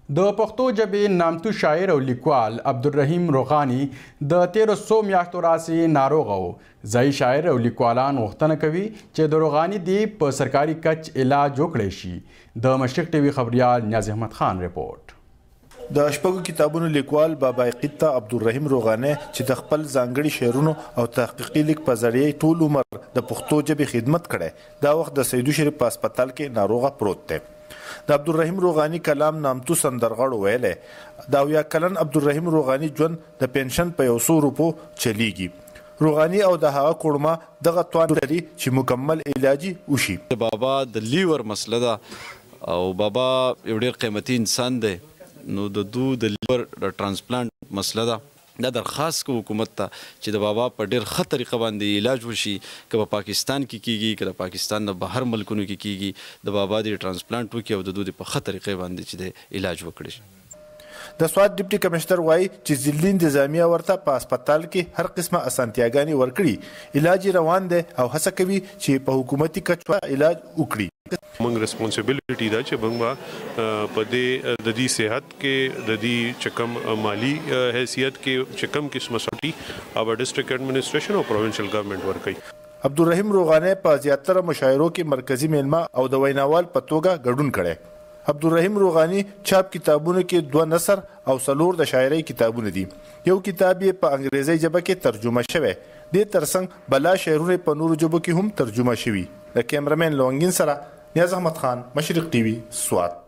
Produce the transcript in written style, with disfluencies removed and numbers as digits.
د پښتو ژبې نامتو شاعر او لیکوال عبدالرحیم روغاني د 1300 میاشتو راسې ناروغه و. ځایي شاعر او لیکوالان غوښتنه کوي چې د روغاني دی په سرکاري کچ علاج وکړی شي. د مشرق ټي وي خبريال نیاز احمد خان رپورټ. د شپږو کتابونو لیکوال بابا قطه عبدالرحیم روغاني چې د خپل ځانګړي شعرونو او تحقیقي لیک په ذریعه ټول عمر د پښتو ژبې خدمت کړي، دا وخت د سیدو شریف په هسپتال کې ناروغه پروت دی. د عبدالرحیم روغاني کلام نامتو سندرغاړو ویلی د 70 کلن عبدالرحیم روغاني ژوند د پنشن په 100 روپو چلیږي. روغاني او د هغه کورمه دغه توان لري چې مکمل علاجي وشي. بابا د لیور مسله ده او بابا یو ډېر قیمتي انسان دی، نو د دو د لیور د ترانسپلانټ مسله ده. دا درخواست کو حکومت ته چې د بابا په ډېر ښه طریقه باندې علاج وشي، که په پاکستان کې کیږي که د پاکستان نه بهر ملکونو کې کیږي، د بابا د ترانسپلانټ وکړي او د دوی په ښه طریقې باندې چې د علاج وکړي. د سوات ډیپټي کمشنر وایي چې ضلعي انتظامیه ورته په هسپتال کې هر قسمه اسانتیاګانې ورکړي، علاج روان دی او هڅه کوي چې په حکومتي کچه علاج وکړي. موږ ریسپانسیبিলিټي دا چې موږ په دې د دې صحت کې د دې چکم مالی حیثیت کې چکم قسمه سټي او ډیسټریکټ ایڈمنسټریشن او پروینشل ګورنمنت ورکړي. عبدالرحیم روغاني په زیاتره مشاعرو کې مرکزی میلمه او د ویناوال په توګه ګډون کړي. عبدالرحیم روغاني چاپ کتابونو کې 2 نثر او 4 د شاعرۍ کتابونه دي. یو کتاب یې په انګریزي ژبه کې ترجمه شوی، د ترڅنګ بلا شعرونه په نورو ژبو کې هم ترجمه شوي. د کیمرمن لونګین سره نیاز احمد خان، مشرق ټي وي، سوات.